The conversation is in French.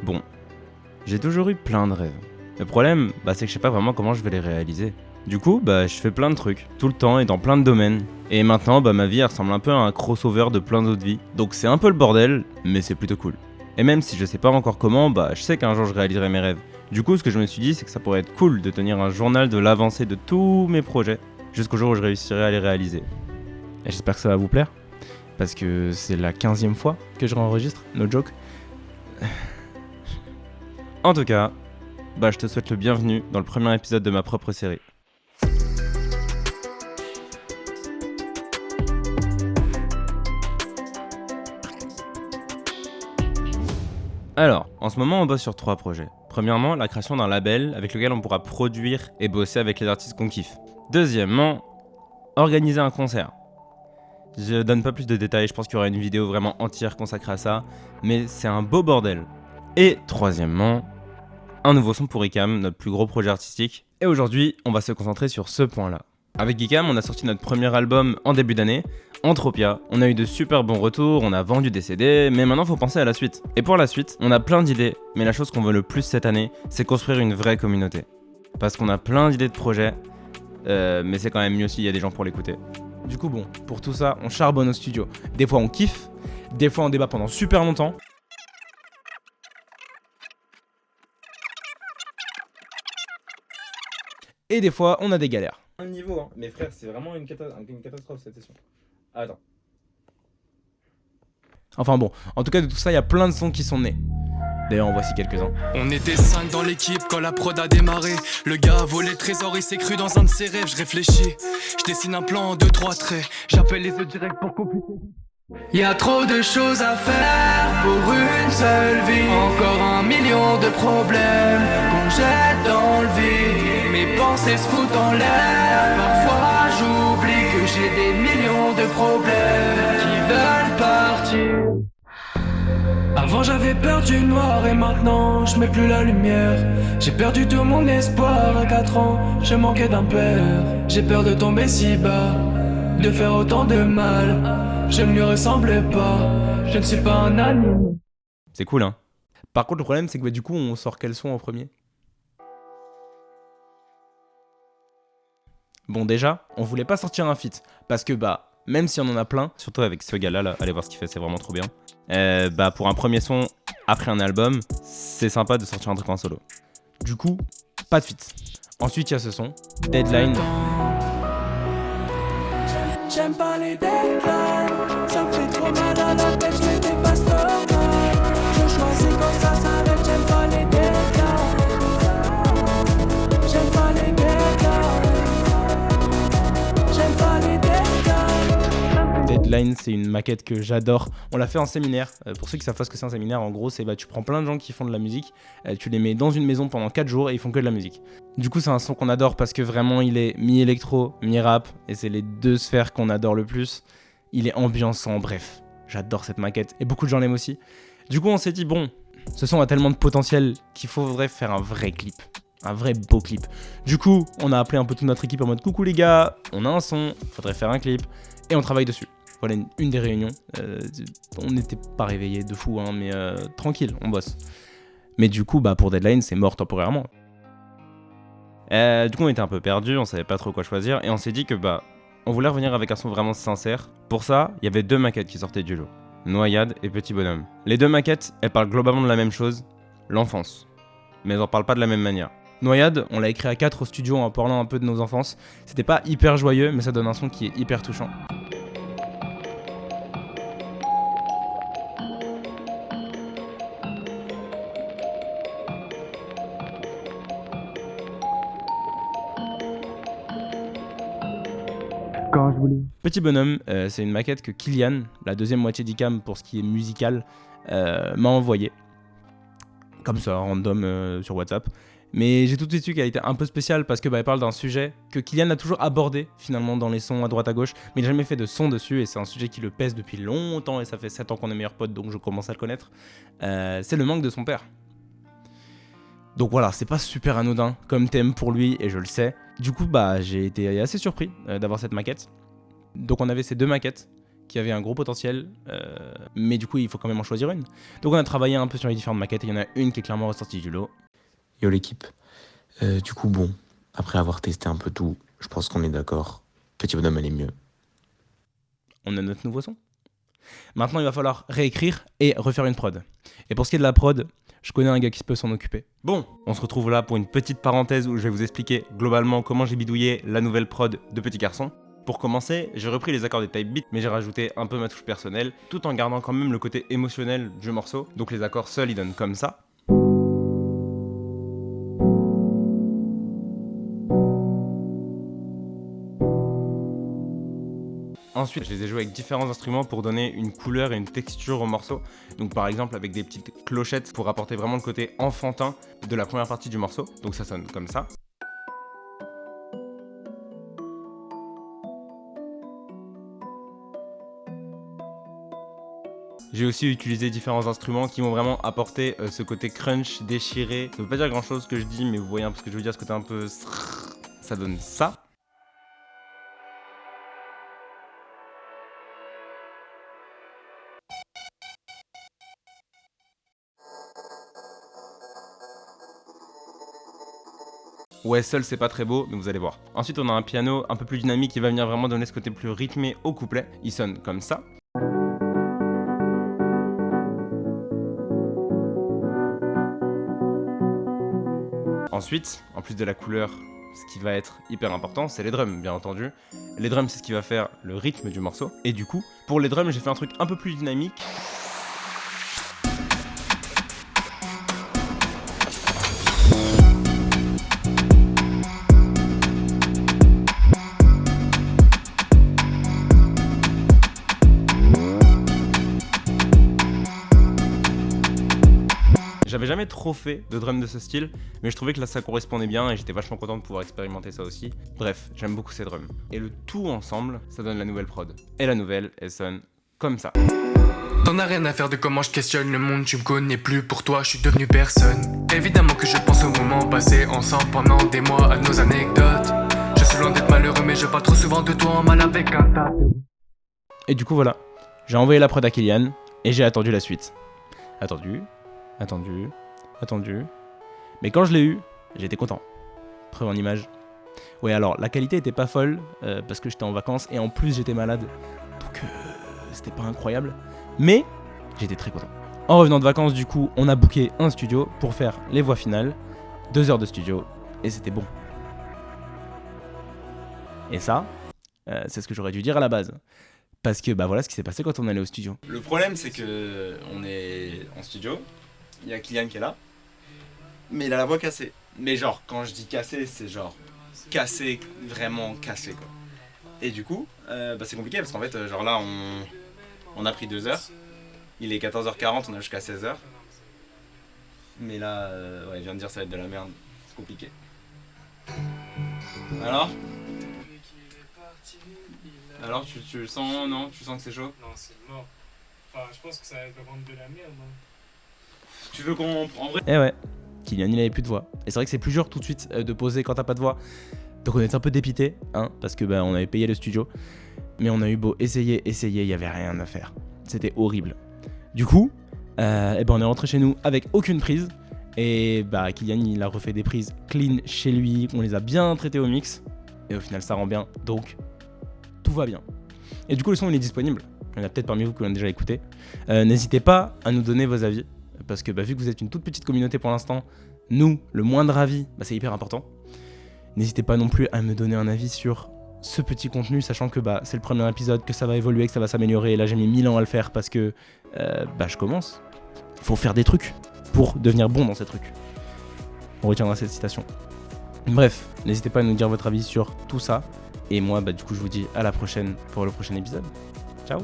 Bon, j'ai toujours eu plein de rêves. Le problème, c'est que je sais pas vraiment comment je vais les réaliser. Du coup, je fais plein de trucs, tout le temps et dans plein de domaines. Et maintenant, ma vie elle ressemble un peu à un crossover de plein d'autres vies. Donc c'est un peu le bordel, mais c'est plutôt cool. Et même si je sais pas encore comment, je sais qu'un jour je réaliserai mes rêves. Du coup, ce que je me suis dit, c'est que ça pourrait être cool de tenir un journal de l'avancée de tous mes projets, jusqu'au jour où je réussirai à les réaliser. Et j'espère que ça va vous plaire, parce que c'est la 15e fois que je réenregistre, no joke. En tout cas, je te souhaite le bienvenu dans le premier épisode de ma propre série. Alors, en ce moment on bosse sur 3 projets. Premièrement, la création d'un label avec lequel on pourra produire et bosser avec les artistes qu'on kiffe. Deuxièmement, organiser un concert. Je donne pas plus de détails, je pense qu'il y aura une vidéo vraiment entière consacrée à ça, mais c'est un beau bordel. Et troisièmement, un nouveau son pour Icam, notre plus gros projet artistique. Et aujourd'hui, on va se concentrer sur ce point-là. Avec Icam, on a sorti notre premier album en début d'année, Entropia. On a eu de super bons retours, on a vendu des CD, mais maintenant faut penser à la suite. Et pour la suite, on a plein d'idées, mais la chose qu'on veut le plus cette année, c'est construire une vraie communauté. Parce qu'on a plein d'idées de projets, mais c'est quand même mieux s'il y a des gens pour l'écouter. Du coup pour tout ça, on charbonne au studio. Des fois on kiffe, des fois on débat pendant super longtemps. Et des fois on a des galères. Un niveau, mes frères, c'est vraiment une catastrophe cette session. Attends. Enfin bon, en tout cas de tout ça, il y a plein de sons qui sont nés. D'ailleurs, en voici quelques-uns. On était 5 dans l'équipe quand la prod a démarré. Le gars a volé le trésor, il s'est cru dans un de ses rêves. Je réfléchis, je dessine un plan en 2-3 traits. J'appelle les autres directs pour compliquer. Y'a trop de choses à faire pour une seule vie. Encore 1 million de problèmes qu'on jette dans le vide. Mes pensées se foutent en l'air. Parfois j'oublie que j'ai des millions de problèmes qui veulent partir. Avant j'avais peur du noir et maintenant je mets plus la lumière. J'ai perdu tout mon espoir à 4 ans, je manquais d'un père. J'ai peur de tomber si bas, de faire autant de mal. Je ne lui ressemblais pas, je ne suis pas un animal. C'est cool hein. Par contre le problème c'est que du coup on sort quel son en premier? Bon déjà, on voulait pas sortir un feat, parce que même si on en a plein, surtout avec ce gars là, allez voir ce qu'il fait, c'est vraiment trop bien. Pour un premier son, après un album, c'est sympa de sortir un truc en solo. Du coup, pas de feat. Ensuite il y a ce son, Deadline. J'aime pas les deadlines, ça me fait trop mal à la tête, je les dépasse normal. Je choisis quand ça s'arrête, j'aime pas les deadlines. J'aime pas les deadlines. J'aime pas les deadlines. Deadline, c'est une maquette que j'adore. On l'a fait en séminaire. Pour ceux qui savent pas ce que c'est un séminaire, en gros, c'est tu prends plein de gens qui font de la musique, tu les mets dans une maison pendant 4 jours et ils font que de la musique. Du coup, c'est un son qu'on adore parce que vraiment, il est mi-électro, mi-rap, et c'est les 2 sphères qu'on adore le plus. Il est ambiançant, bref. J'adore cette maquette et beaucoup de gens l'aiment aussi. Du coup, on s'est dit, ce son a tellement de potentiel qu'il faudrait faire un vrai clip. Un vrai beau clip. Du coup, on a appelé un peu toute notre équipe en mode coucou les gars, on a un son, faudrait faire un clip, et on travaille dessus. Voilà une des réunions. On n'était pas réveillés de fou, mais tranquille, on bosse. Mais du coup, pour Deadline, c'est mort temporairement. Du coup, on était un peu perdus, on savait pas trop quoi choisir, et on s'est dit que on voulait revenir avec un son vraiment sincère. Pour ça, il y avait 2 maquettes qui sortaient du lot. Noyade et Petit Bonhomme. Les 2 maquettes, elles parlent globalement de la même chose, l'enfance. Mais elles en parlent pas de la même manière. Noyade, on l'a écrit à 4 au studio en parlant un peu de nos enfances. C'était pas hyper joyeux, mais ça donne un son qui est hyper touchant. Quand je voulais. Petit Bonhomme, c'est une maquette que Kylian, la deuxième moitié d'Icam pour ce qui est musical, m'a envoyé. Comme ça, random sur WhatsApp. Mais j'ai tout de suite su qu'elle était un peu spéciale parce que elle parle d'un sujet que Kylian a toujours abordé finalement dans les sons à droite à gauche, mais il n'a jamais fait de son dessus et c'est un sujet qui le pèse depuis longtemps et ça fait 7 ans qu'on est meilleurs potes donc je commence à le connaître. C'est le manque de son père. Donc voilà, c'est pas super anodin comme thème pour lui et je le sais. Du coup, j'ai été assez surpris d'avoir cette maquette. Donc on avait ces 2 maquettes qui avait un gros potentiel, mais du coup il faut quand même en choisir une. Donc on a travaillé un peu sur les différentes maquettes et il y en a une qui est clairement ressortie du lot. Yo l'équipe, du coup bon, après avoir testé un peu tout, je pense qu'on est d'accord, Petit Bonhomme elle est mieux. On a notre nouveau son. Maintenant il va falloir réécrire et refaire une prod. Et pour ce qui est de la prod, je connais un gars qui peut s'en occuper. Bon, on se retrouve là pour une petite parenthèse où je vais vous expliquer globalement comment j'ai bidouillé la nouvelle prod de Petit Garçon. Pour commencer, j'ai repris les accords des type beat, mais j'ai rajouté un peu ma touche personnelle, tout en gardant quand même le côté émotionnel du morceau. Donc les accords seuls, ils donnent comme ça. Ensuite, je les ai joués avec différents instruments pour donner une couleur et une texture au morceau. Donc par exemple avec des petites clochettes pour apporter vraiment le côté enfantin de la première partie du morceau. Donc ça sonne comme ça. J'ai aussi utilisé différents instruments qui m'ont vraiment apporté ce côté crunch, déchiré. Ça veut pas dire grand chose ce que je dis, mais vous voyez un peu ce que je veux dire, ce côté un peu... Ça donne ça. Ouais, seul c'est pas très beau, mais vous allez voir. Ensuite on a un piano un peu plus dynamique qui va venir vraiment donner ce côté plus rythmé au couplet. Il sonne comme ça. Ensuite, en plus de la couleur, ce qui va être hyper important, c'est les drums, bien entendu. Les drums, c'est ce qui va faire le rythme du morceau. Et du coup, pour les drums, j'ai fait un truc un peu plus dynamique. J'avais jamais trop fait de drum de ce style, mais je trouvais que là ça correspondait bien et j'étais vachement content de pouvoir expérimenter ça aussi. Bref, j'aime beaucoup ces drums. Et le tout ensemble, ça donne la nouvelle prod. Et la nouvelle, elle sonne comme ça. T'en as rien à faire de comment je questionne le monde, tu me connais plus, pour toi je suis devenu personne. Évidemment que je pense au moment passé ensemble pendant des mois, à nos anecdotes. Je suis loin d'être malheureux mais je parle trop souvent de toi en mal avec un tas. Et du coup voilà, j'ai envoyé la prod à Kylian et j'ai attendu la suite. Attendu. Mais quand je l'ai eu, j'étais content. Preuve en image. Ouais, alors la qualité était pas folle parce que j'étais en vacances et en plus j'étais malade. Donc c'était pas incroyable. Mais j'étais très content. En revenant de vacances, du coup, on a booké un studio pour faire les voix finales. 2 heures de studio et c'était bon. Et ça, c'est ce que j'aurais dû dire à la base. Parce que bah voilà ce qui s'est passé quand on allait au studio. Le problème c'est que on est en studio. Il y a Kylian qui est là, mais il a la voix cassée. Mais genre, quand je dis cassé, c'est genre cassé, vraiment cassé quoi. Et du coup, c'est compliqué parce qu'en fait, genre là, on a pris 2 heures. Il est 14h40, on a jusqu'à 16h. Mais là, ouais, il vient de dire ça va être de la merde, c'est compliqué. Alors, tu le sens, non? Tu sens que c'est chaud? Non, c'est mort. Enfin, je pense que ça va rendre de la merde. Hein. Tu veux qu'on... En vrai... Eh ouais, Kylian il avait plus de voix. Et c'est vrai que c'est plus dur tout de suite de poser quand t'as pas de voix. Donc on était un peu dépité, hein, parce que on avait payé le studio. Mais on a eu beau essayer, il y avait rien à faire. C'était horrible. Du coup, on est rentré chez nous avec aucune prise. Et Kylian il a refait des prises clean chez lui. On les a bien traitées au mix. Et au final ça rend bien, donc tout va bien. Et du coup le son il est disponible. Il y en a peut-être parmi vous qui l'ont déjà écouté. N'hésitez pas à nous donner vos avis. Parce que vu que vous êtes une toute petite communauté pour l'instant, nous, le moindre avis, c'est hyper important. N'hésitez pas non plus à me donner un avis sur ce petit contenu, sachant que c'est le premier épisode, que ça va évoluer, que ça va s'améliorer. Et là, j'ai mis 1000 ans à le faire parce que je commence. Il faut faire des trucs pour devenir bon dans ces trucs. On retiendra cette citation. Bref, n'hésitez pas à nous dire votre avis sur tout ça. Et moi, du coup, je vous dis à la prochaine pour le prochain épisode. Ciao!